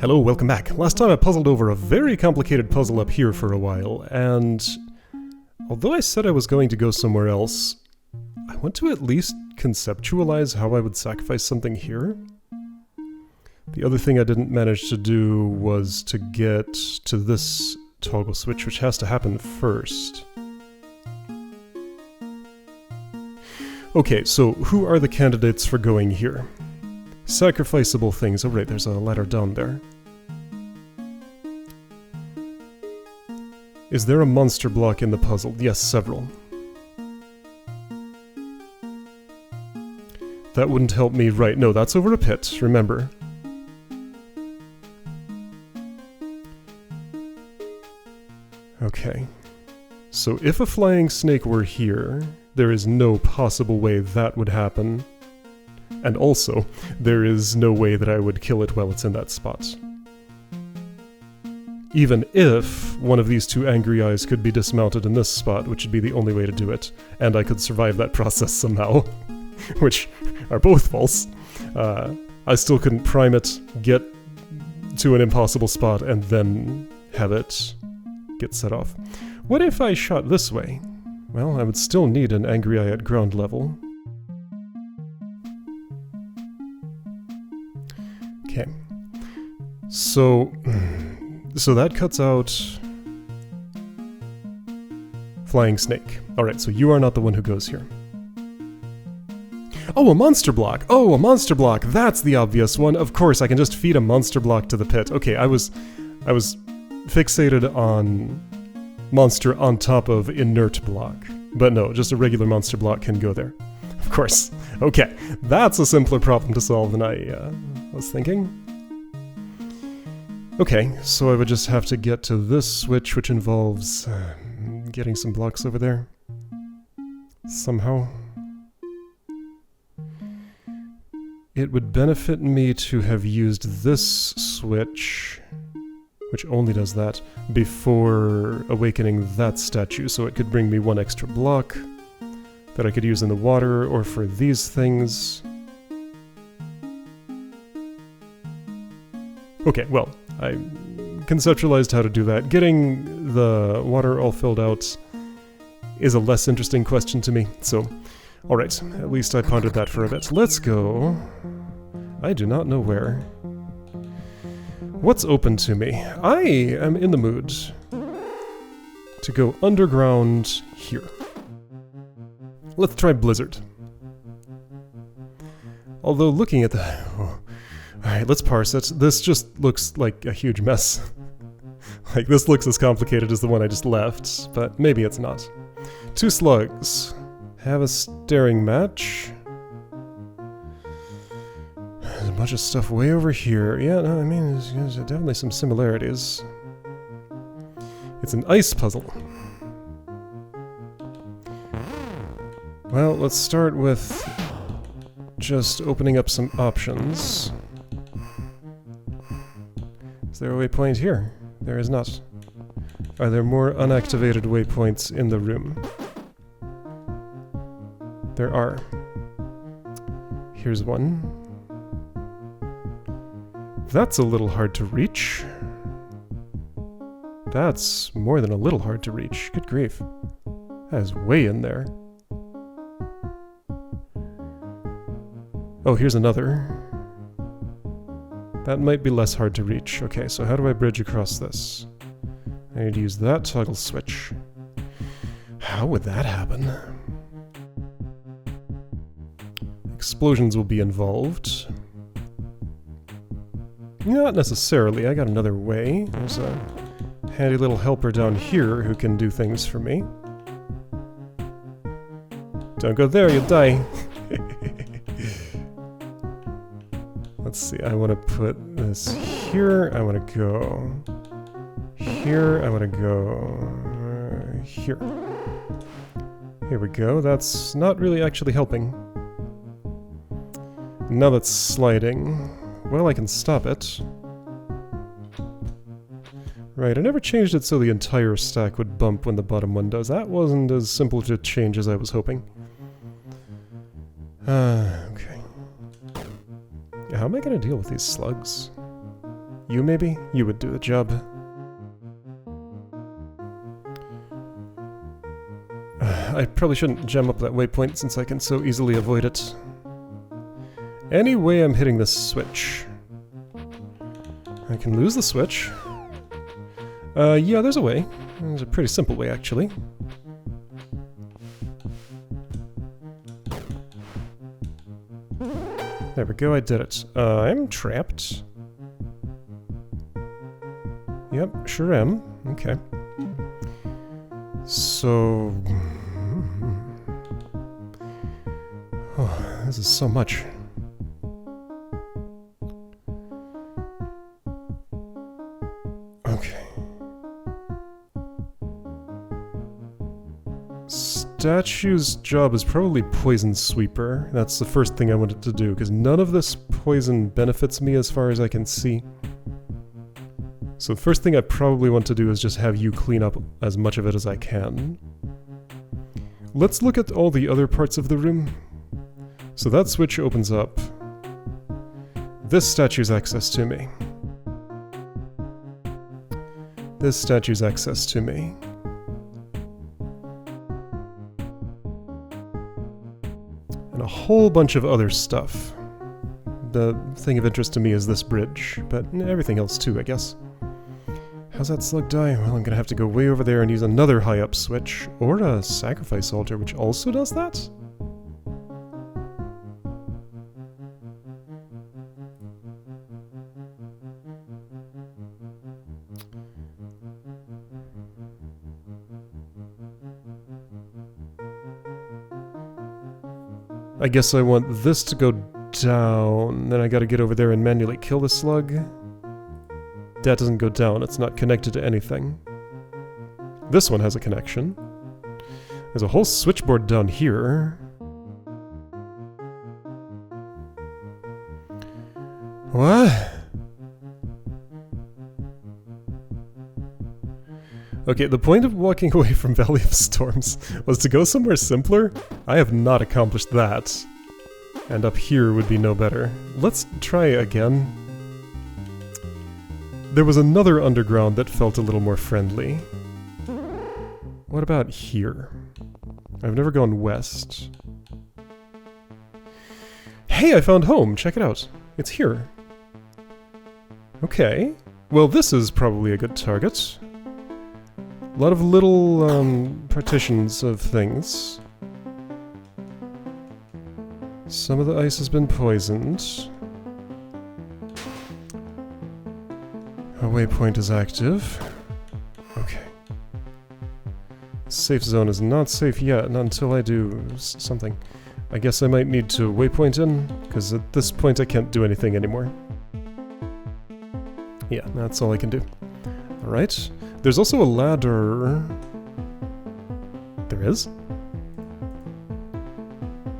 Hello, welcome back. Last time I puzzled over a very complicated puzzle up here for a while, and although I said I was going to go somewhere else, I want to at least conceptualize how I would sacrifice something here. The other thing I didn't manage to do was to get to this toggle switch, which has to happen first. Okay, so who are the candidates for going here? Sacrificable things. Oh right, there's a ladder down there. Is there a monster block in the puzzle? Yes, several. That wouldn't help me, right? No, that's over a pit, remember. Okay. So if a flying snake were here, there is no possible way that would happen. And also, there is no way that I would kill it while it's in that spot. Even if one of these two angry eyes could be dismounted in this spot, which would be the only way to do it, and I could survive that process somehow, which are both false, I still couldn't prime it, get to an impossible spot, and then have it get set off. What if I shot this way? Well, I would still need an angry eye at ground level. Okay, so that cuts out flying snake. Alright, so you are not the one who goes here. Oh, a monster block! Oh, a monster block! That's the obvious one. Of course, I can just feed a monster block to the pit. Okay, I was fixated on monster on top of inert block. But no, just a regular monster block can go there. Of course. Okay, that's a simpler problem to solve than I was thinking. Okay, so I would just have to get to this switch, which involves getting some blocks over there. Somehow. It would benefit me to have used this switch, which only does that, before awakening that statue, so it could bring me one extra block that I could use in the water, or for these things. Okay, well, I conceptualized how to do that. Getting the water all filled out is a less interesting question to me, so alright, at least I pondered that for a bit. Let's go. I do not know where. What's open to me? I am in the mood to go underground here. Let's try Blizzard. Although looking at the... Oh. Alright, let's parse it. This just looks like a huge mess. Like, this looks as complicated as the one I just left, but maybe it's not. 2 slugs. Have a staring match. There's a bunch of stuff way over here. Yeah, no, I mean, there's definitely some similarities. It's an ice puzzle. Well, let's start with just opening up some options. Is there a waypoint here? There is not. Are there more unactivated waypoints in the room? There are. Here's one. That's a little hard to reach. That's more than a little hard to reach. Good grief. That is way in there. Oh, here's another. That might be less hard to reach. Okay, so how do I bridge across this? I need to use that toggle switch. How would that happen? Explosions will be involved. Not necessarily, I got another way. There's a handy little helper down here who can do things for me. Don't go there, you'll die. Let's see, I want to put this here, I want to go here, I want to go here. Here we go, that's not really actually helping. Now that's sliding. Well, I can stop it. Right, I never changed it so the entire stack would bump when the bottom one does. That wasn't as simple to change as I was hoping. Okay. How am I going to deal with these slugs? You maybe? You would do the job. I probably shouldn't gem up that waypoint since I can so easily avoid it. Any way I'm hitting this switch. I can lose the switch. Yeah, there's a way. There's a pretty simple way, actually. There we go, I did it. I'm trapped. Yep, sure am. Okay. So... Oh, this is so much. Okay. Statue's job is probably Poison Sweeper. That's the first thing I wanted to do, because none of this poison benefits me as far as I can see. So the first thing I probably want to do is just have you clean up as much of it as I can. Let's look at all the other parts of the room. So that switch opens up. This statue's access to me. This statue's access to me. And a whole bunch of other stuff. The thing of interest to me is this bridge, but everything else too, I guess. How's that slug die? Well, I'm gonna have to go way over there and use another high-up switch, or a sacrifice altar, which also does that? I guess I want this to go down, then I gotta get over there and manually kill the slug. That doesn't go down, it's not connected to anything. This one has a connection. There's a whole switchboard down here. What? Okay, the point of walking away from Valley of Storms was to go somewhere simpler. I have not accomplished that. And up here would be no better. Let's try again. There was another underground that felt a little more friendly. What about here? I've never gone west. Hey, I found home! Check it out. It's here. Okay. Well, this is probably a good target. A lot of little, partitions of things. Some of the ice has been poisoned. A waypoint is active. Okay. Safe zone is not safe yet, not until I do something. I guess I might need to waypoint in, because at this point I can't do anything anymore. Yeah, that's all I can do. Alright. There's also a ladder. There is?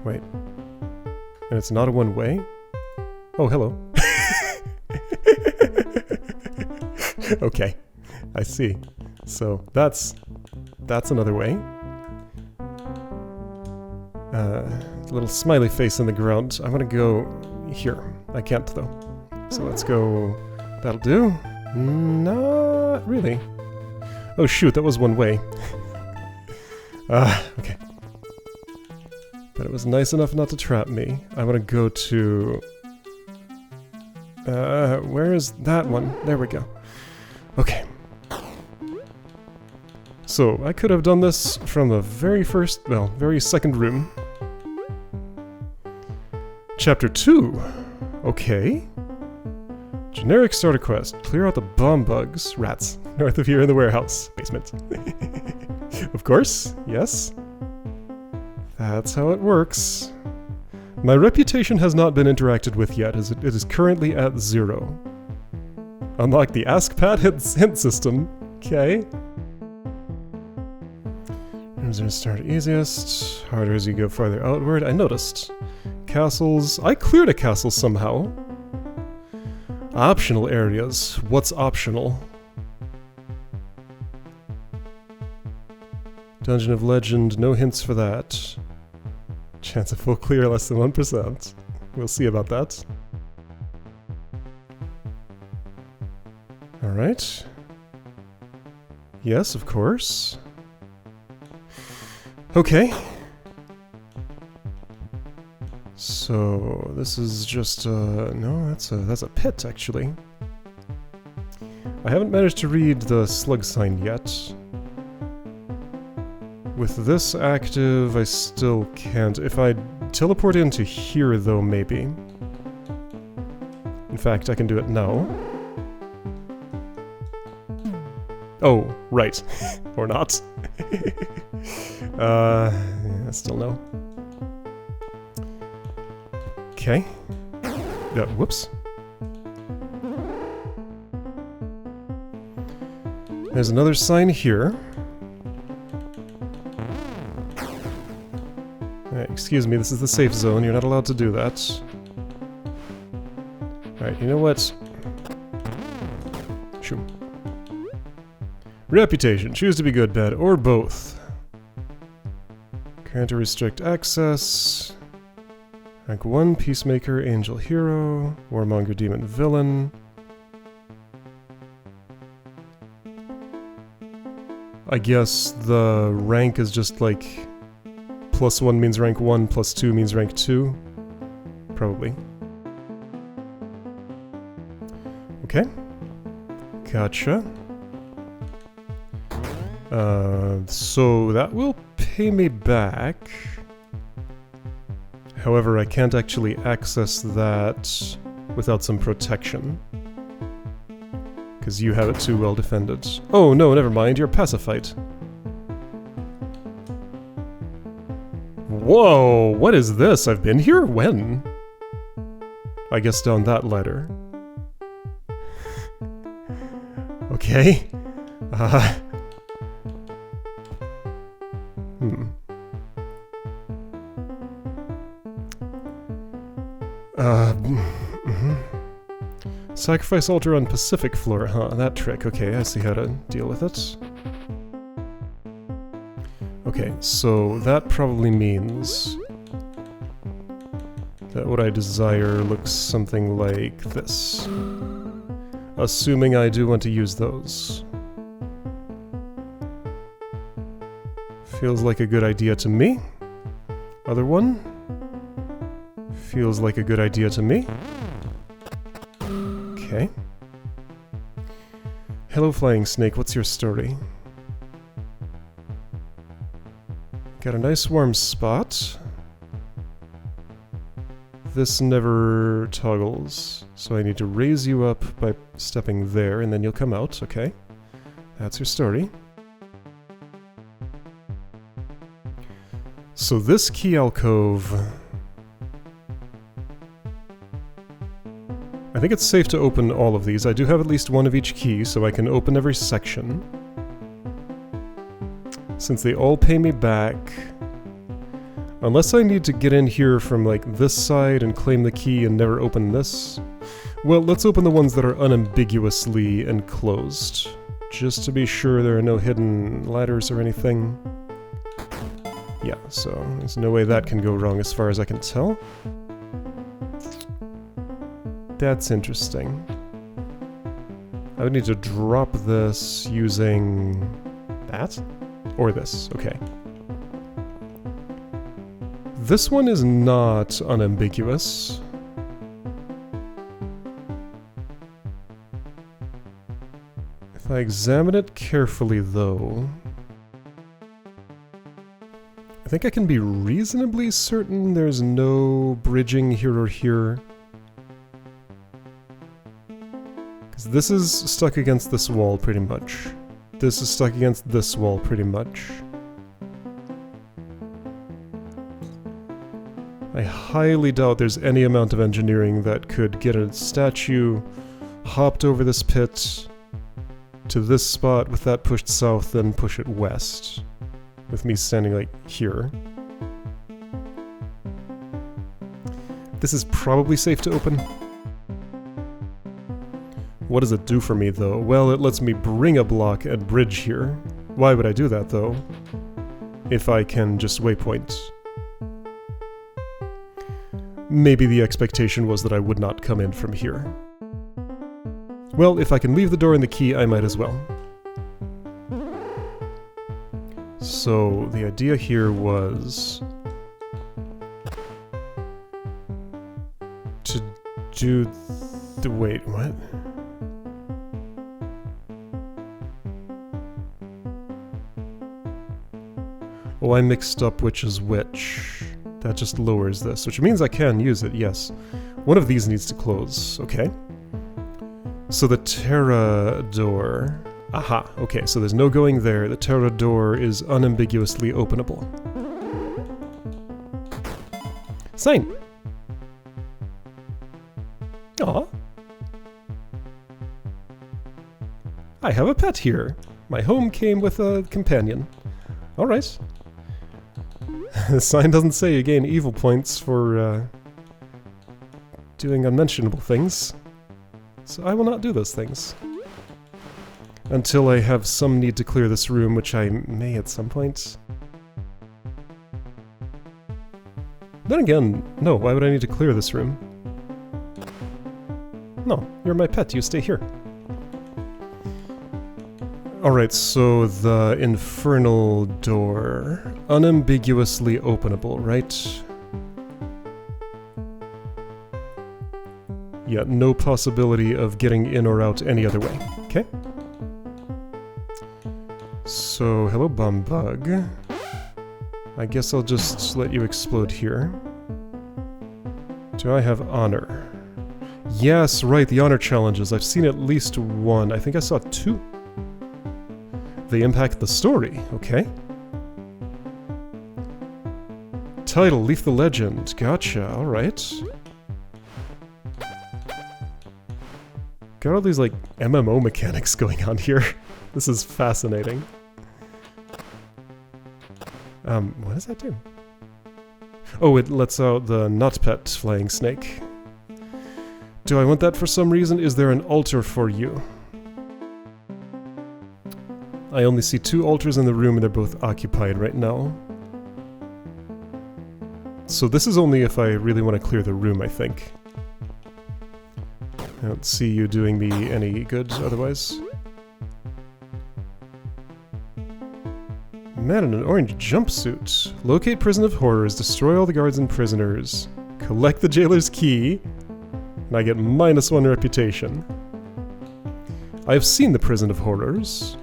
Wait. And it's not a one-way? Oh, hello. Okay. I see. So, that's another way. Little smiley face in the ground. I want to go here. I can't, though. So let's go... That'll do. Not really. Oh shoot, that was one way. Okay. But it was nice enough not to trap me. I want to go to... where is that one? There we go. Okay. So, I could have done this from the very first, well, very second room. Chapter 2. Okay. Generic starter quest. Clear out the bomb bugs, rats, north of here in the warehouse. Basement. Of course, yes. That's how it works. My reputation has not been interacted with yet, as it is currently at 0. Unlock the AskPad hint system. Okay. Rooms are start easiest. Harder as you go farther outward. I noticed. Castles. I cleared a castle somehow. Optional areas. What's optional? Dungeon of Legend. No hints for that. Chance of full clear less than 1%. We'll see about that. Alright. Yes, of course. Okay. So, this is just, no, that's a pit, actually. I haven't managed to read the slug sign yet. With this active, I still can't. If I teleport into here, though, maybe. In fact, I can do it now. Oh, right. Or not. Yeah, still no. Okay. Whoops. There's another sign here. Excuse me, this is the safe zone. You're not allowed to do that. Alright, you know what? Shoo. Reputation. Choose to be good, bad, or both. Grant or restrict access. Rank 1, Peacemaker, Angel Hero, Warmonger, Demon, Villain. I guess the rank is just like... +1 means rank 1, +2 means rank 2. Probably. Okay. Gotcha. So that will pay me back. However, I can't actually access that without some protection. Because you have it too well defended. Oh no, never mind, you're pacified. Whoa, what is this? I've been here? When? I guess down that ladder. Okay. Sacrifice altar on Pacific floor, huh? That trick. Okay, I see how to deal with it. Okay, so that probably means that what I desire looks something like this. Assuming I do want to use those. Feels like a good idea to me. Other one? Feels like a good idea to me. Okay. Hello, Flying Snake, what's your story? Got a nice warm spot. This never toggles, so I need to raise you up by stepping there, and then you'll come out, okay? That's your story. So this key alcove... I think it's safe to open all of these. I do have at least one of each key, so I can open every section. Since they all pay me back... Unless I need to get in here from, like, this side and claim the key and never open this. Well, let's open the ones that are unambiguously enclosed. Just to be sure there are no hidden ladders or anything. Yeah, so there's no way that can go wrong as far as I can tell. That's interesting. I would need to drop this using... that? Or this, okay. This one is not unambiguous. If I examine it carefully, though... I think I can be reasonably certain there's no bridging here or here. Because this is stuck against this wall, pretty much. This is stuck against this wall, pretty much. I highly doubt there's any amount of engineering that could get a statue hopped over this pit to this spot with that pushed south, then push it west. With me standing, like, here. This is probably safe to open. What does it do for me, though? Well, it lets me bring a block and bridge here. Why would I do that, though? If I can just waypoint. Maybe the expectation was that I would not come in from here. Well, if I can leave the door and the key, I might as well. So, the idea here was to do the... wait, what? Oh, I mixed up which is which. That just lowers this, which means I can use it, yes. One of these needs to close, okay. So the Terra door... aha, okay, so there's no going there. The Terra door is unambiguously openable. Sign! Aw. I have a pet here. My home came with a companion. Alright. The sign doesn't say you gain evil points for doing unmentionable things. So I will not do those things. Until I have some need to clear this room, which I may at some point. Then again, no, why would I need to clear this room? No, you're my pet, you stay here. Alright, so the infernal door. Unambiguously openable, right? Yeah, no possibility of getting in or out any other way. Okay. So, hello bomb bug. I guess I'll just let you explode here. Do I have honor? Yes, right, the honor challenges. I've seen at least one. I think I saw two. They impact the story, okay. Title, Leaf the Legend. Gotcha, alright. Got all these, like, MMO mechanics going on here. This is fascinating. What does that do? Oh, it lets out the not pet flying snake. Do I want that for some reason? Is there an altar for you? I only see 2 altars in the room and they're both occupied right now. So this is only if I really want to clear the room, I think. I don't see you doing me any good otherwise. Man in an orange jumpsuit. Locate prison of horrors, destroy all the guards and prisoners, collect the jailer's key, and I get -1 reputation. I have seen the prison of horrors.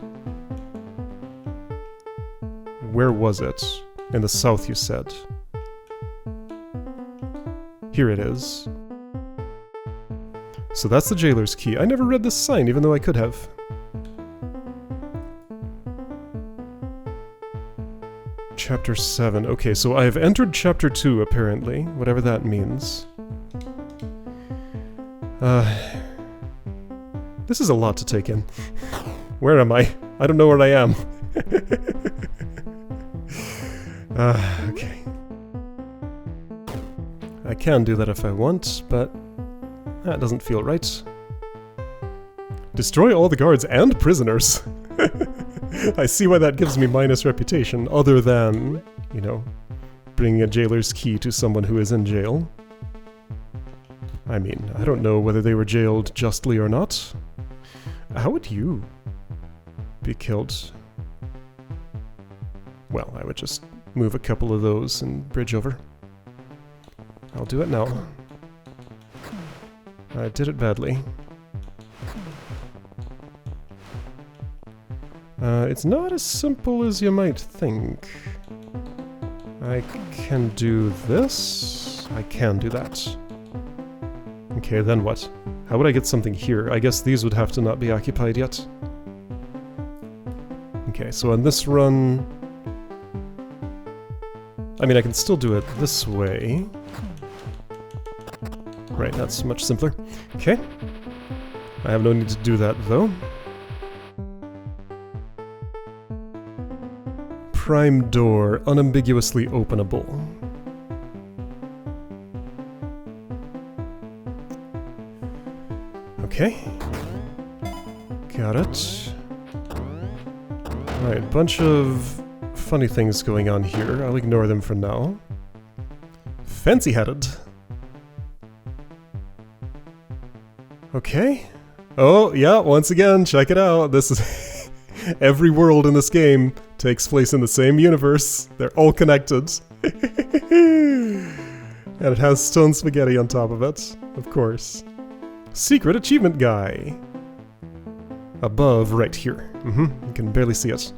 Where was it? In the south, you said. Here it is. So that's the jailer's key. I never read this sign, even though I could have. Chapter 7. Okay, so I have entered Chapter 2, apparently. Whatever that means. This is a lot to take in. Where am I? I don't know where I am. Okay. I can do that if I want, but that doesn't feel right. Destroy all the guards and prisoners! I see why that gives me -1 reputation, other than, you know, bringing a jailer's key to someone who is in jail. I mean, I don't know whether they were jailed justly or not. How would you be killed? Well, I would just move a couple of those and bridge over. I'll do it now. I did it badly. It's not as simple as you might think. I can do this. I can do that. Okay, then what? How would I get something here? I guess these would have to not be occupied yet. Okay, so on this run... I mean, I can still do it this way. Right, that's much simpler. Okay. I have no need to do that, though. Prime door, unambiguously openable. Okay. Got it. Alright, bunch of funny things going on here. I'll ignore them for now. Fancy-headed. Okay. Oh, yeah, once again, check it out. This is... every world in this game takes place in the same universe. They're all connected. And it has stone spaghetti on top of it, of course. Secret achievement guy. Above, right here. You can barely see it.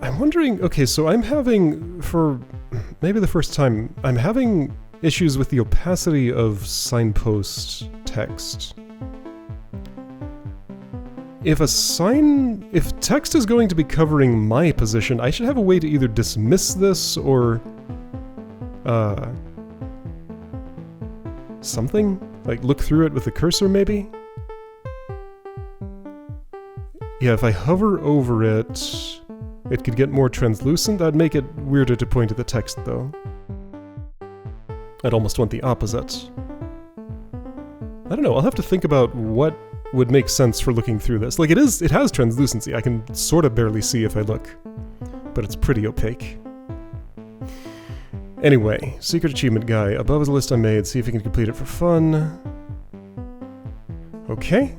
I'm wondering, okay, so I'm having, for maybe the first time, I'm having issues with the opacity of signpost text. If text is going to be covering my position, I should have a way to either dismiss this or, something? Like look through it with the cursor, maybe? Yeah, if I hover over it, it could get more translucent. That'd make it weirder to point at the text, though. I'd almost want the opposite. I don't know, I'll have to think about what would make sense for looking through this. Like, it has translucency. I can sort of barely see if I look. But it's pretty opaque. Anyway, secret achievement guy. Above is a list I made. See if you can complete it for fun. Okay.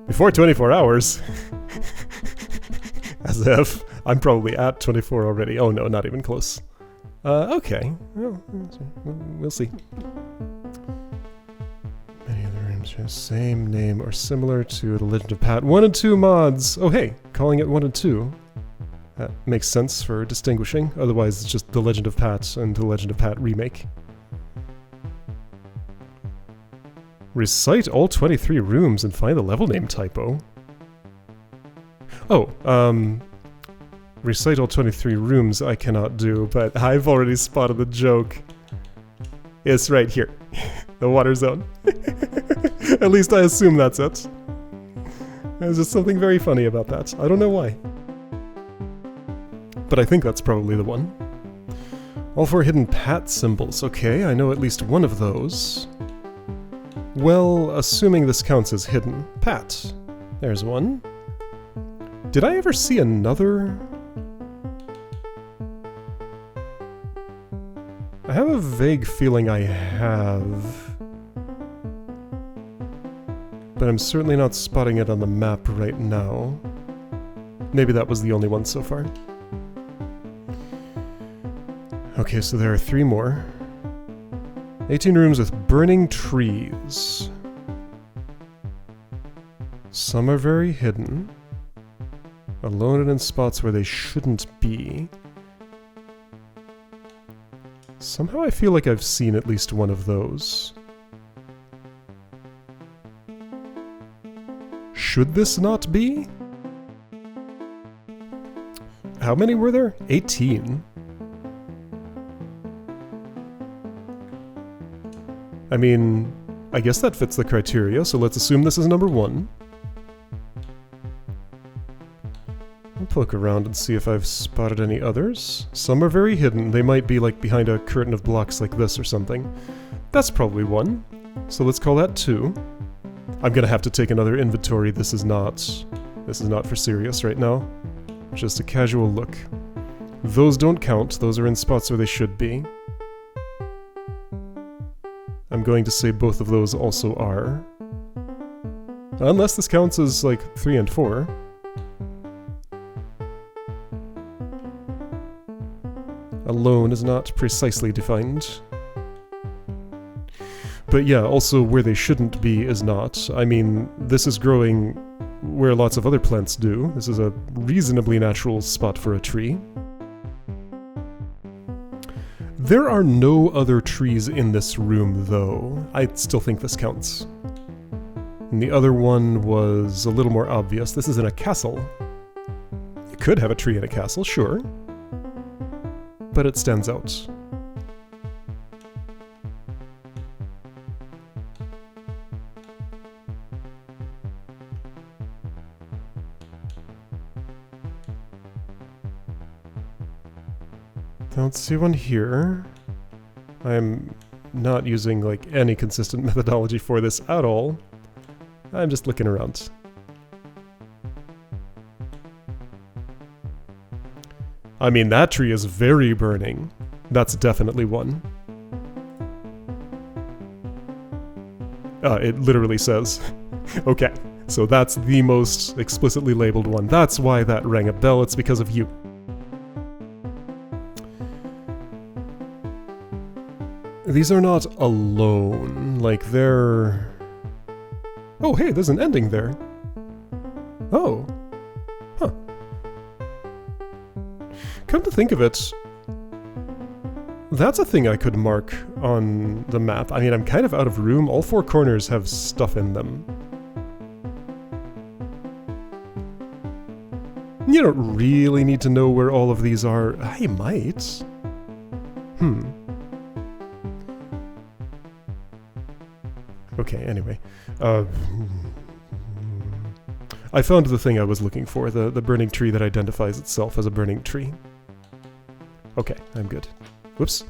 Before 24 hours. As if. I'm probably at 24 already. Oh no, not even close. Okay. Well, we'll see. Many other rooms share same name or similar to The Legend of Pat 1 and 2 mods. Oh hey, calling it 1 and 2. That makes sense for distinguishing. Otherwise, it's just The Legend of Pat and The Legend of Pat Remake. Recite all 23 rooms and find the level name typo. Oh, recite all 23 rooms I cannot do, but I've already spotted the joke. It's right here. The water zone. At least I assume that's it. There's just something very funny about that. I don't know why. But I think that's probably the one. All 4 hidden Pat symbols. Okay, I know at least one of those. Well, assuming this counts as hidden. Pat. There's one. Did I ever see another? I have a vague feeling I have. But I'm certainly not spotting it on the map right now. Maybe that was the only one so far. Okay, so there are 3 more. 18 rooms with burning trees. Some are very hidden. Alone and in spots where they shouldn't be. Somehow I feel like I've seen at least one of those. Should this not be? How many were there? 18. I mean, I guess that fits the criteria, so let's assume this is number 1. I'll poke around and see if I've spotted any others. Some are very hidden. They might be like behind a curtain of blocks like this or something. That's probably 1. So let's call that 2. I'm gonna have to take another inventory. This is not for serious right now. Just a casual look. Those don't count. Those are in spots where they should be. I'm going to say both of those also are. Unless this counts as, like, 3 and 4. Alone is not precisely defined. But yeah, also where they shouldn't be is not. I mean, this is growing where lots of other plants do. This is a reasonably natural spot for a tree. There are no other trees in this room, though. I still think this counts. And the other one was a little more obvious. This is in a castle. You could have a tree in a castle, sure. But it stands out. Don't see one here. I'm not using, like, any consistent methodology for this at all. I'm just looking around. I mean, that tree is very burning. That's definitely one. It literally says. Okay, so that's the most explicitly labeled one. That's why that rang a bell. It's because of you. These are not alone. Like, they're... Oh, hey, there's an ending there. Oh. Huh. Come to think of it, that's a thing I could mark on the map. I mean, I'm kind of out of room. All four corners have stuff in them. You don't really need to know where all of these are. I might. Okay, anyway. I found the thing I was looking for, the burning tree that identifies itself as a burning tree. Okay, I'm good. Whoops.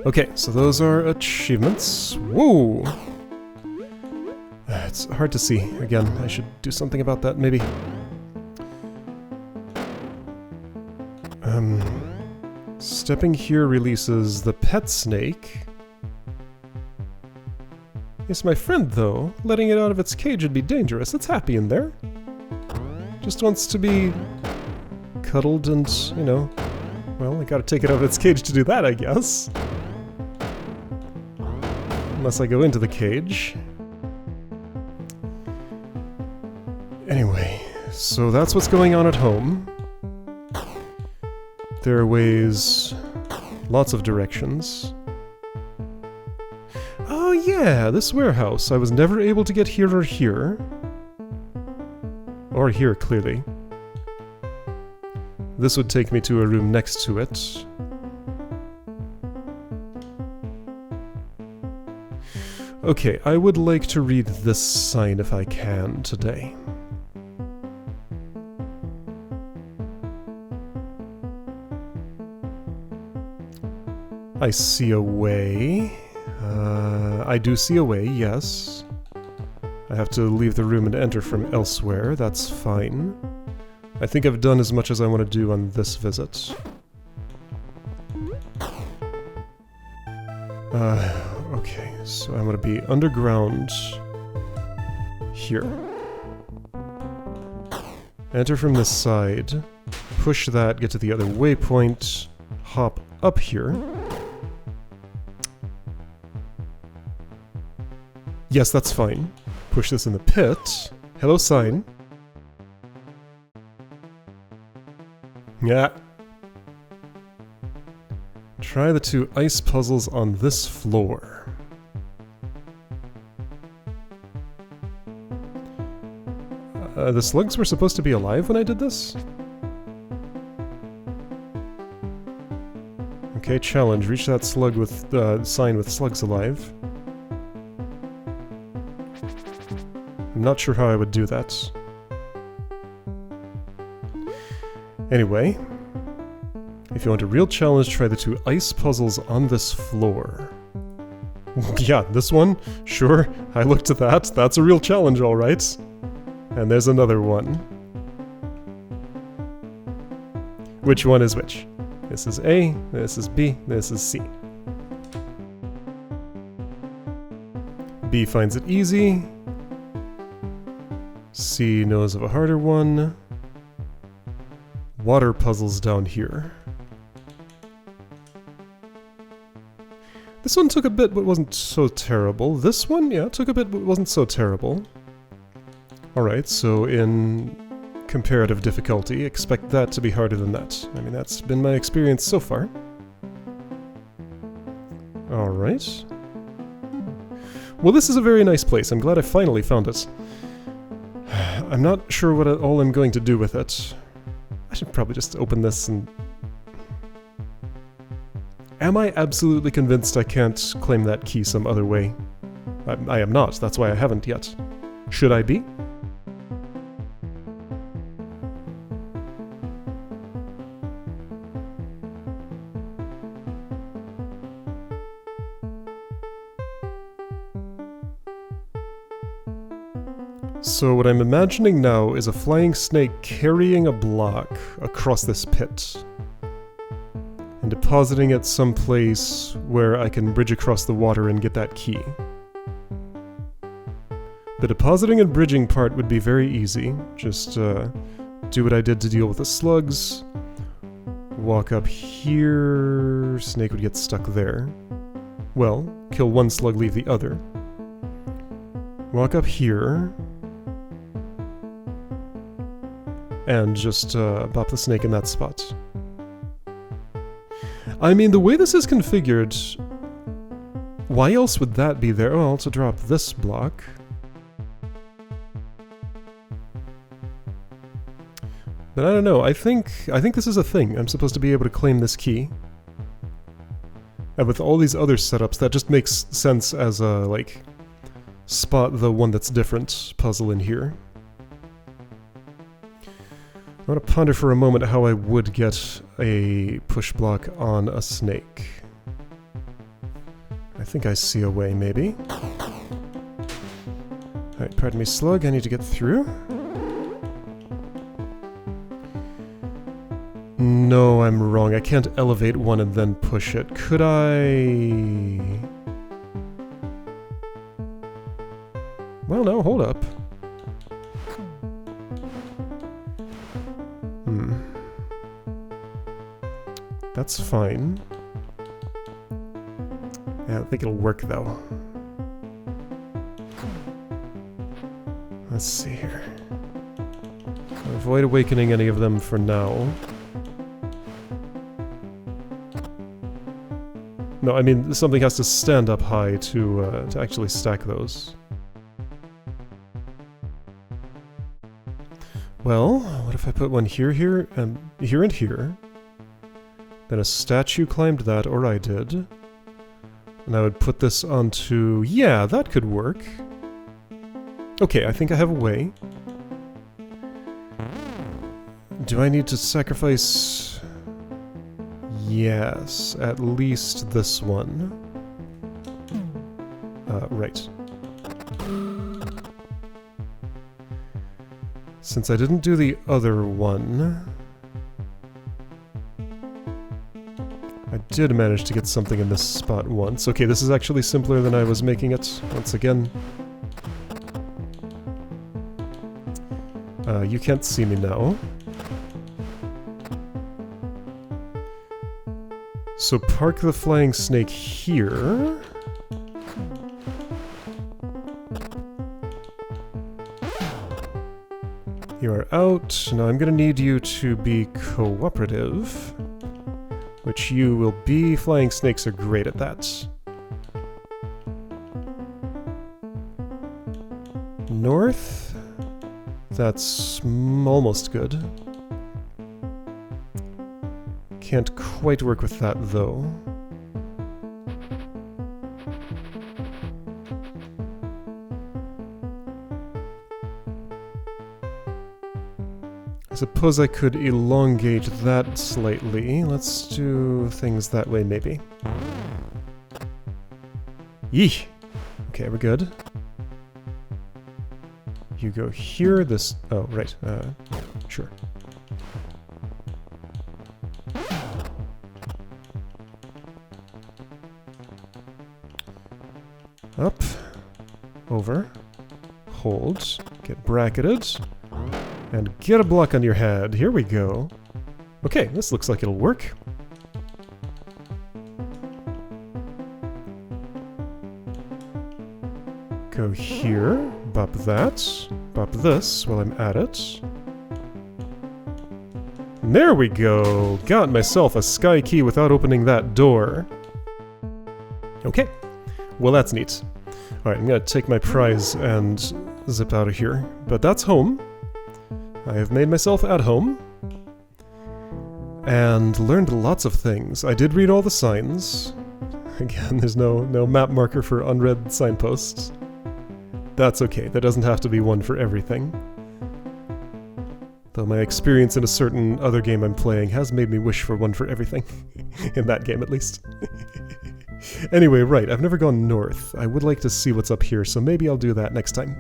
Okay, so those are achievements. Whoa! It's hard to see. Again, I should do something about that, maybe. Stepping here releases the pet snake. It's my friend, though. Letting it out of its cage would be dangerous. It's happy in there. Just wants to be cuddled and, you know... Well, I gotta take it out of its cage to do that, I guess. Unless I go into the cage. Anyway, so that's what's going on at home. There are ways... lots of directions. Oh yeah, this warehouse. I was never able to get here or here. Or here, clearly. This would take me to a room next to it. Okay, I would like to read this sign if I can today. I see a way. I do see a way, yes. I have to leave the room and enter from elsewhere, that's fine. I think I've done as much as I want to do on this visit. Okay, so I'm going to be underground here. Enter from this side, push that, get to the other waypoint, hop up here. Yes, that's fine. Push this in the pit. Hello, sign. Yeah. Try the 2 ice puzzles on this floor. The slugs were supposed to be alive when I did this? Okay, challenge. Reach that slug with the sign with slugs alive. I'm not sure how I would do that. Anyway, if you want a real challenge, try the 2 ice puzzles on this floor. Yeah, this one? Sure, I looked at that. That's a real challenge, alright. And there's another one. Which one is which? This is A, this is B, this is C. B finds it easy. C knows of a harder one. Water puzzles down here. This one took a bit but wasn't so terrible. This one, yeah, took a bit but wasn't so terrible. Alright, so in comparative difficulty, expect that to be harder than that. I mean, that's been my experience so far. Alright. Well, this is a very nice place. I'm glad I finally found it. I'm not sure what all I'm going to do with it. I should probably just open this and... Am I absolutely convinced I can't claim that key some other way? I am not, that's why I haven't yet. Should I be? So what I'm imagining now is a flying snake carrying a block across this pit. And depositing it someplace where I can bridge across the water and get that key. The depositing and bridging part would be very easy. Just do what I did to deal with the slugs. Walk up here. Snake would get stuck there. Well, kill one slug, leave the other. Walk up here. And just bop the snake in that spot. I mean, the way this is configured, why else would that be there? Oh, I'll also drop this block. But I don't know, I think this is a thing. I'm supposed to be able to claim this key. And with all these other setups, that just makes sense as a, like, spot the one that's different puzzle in here. I want to ponder for a moment how I would get a push block on a snake. I think I see a way, maybe. Alright, pardon me, slug, I need to get through. No, I'm wrong. I can't elevate one and then push it. Could I... Well, no, hold up. That's fine. I don't think it'll work, though. Let's see here. Avoid awakening any of them for now. No, I mean, something has to stand up high to actually stack those. Well, what if I put one here, and here? Then a statue climbed that, or I did. And I would put this onto... Yeah, that could work. Okay, I think I have a way. Do I need to sacrifice... Yes, at least this one. Right. Since I didn't do the other one... I did manage to get something in this spot once. Okay, this is actually simpler than I was making it, once again. You can't see me now. So park the flying snake here. You are out. Now I'm gonna need you to be cooperative. Which you will be. Flying snakes are great at that. North? That's almost good. Can't quite work with that, though. I suppose I could elongate that slightly. Let's do things that way, maybe. Yee! Okay, we're good. You go here, this... Oh, right. Sure. Up. Over. Hold. Get bracketed. And get a block on your head. Here we go. Okay, this looks like it'll work. Go here, bop that, bop this while I'm at it. And there we go! Got myself a sky key without opening that door. Okay, well that's neat. Alright, I'm gonna take my prize and zip out of here. But that's home. I have made myself at home. And learned lots of things. I did read all the signs. Again, there's no map marker for unread signposts. That's okay, there doesn't have to be one for everything. Though my experience in a certain other game I'm playing has made me wish for one for everything. In that game, at least. Anyway, right, I've never gone north. I would like to see what's up here, so maybe I'll do that next time.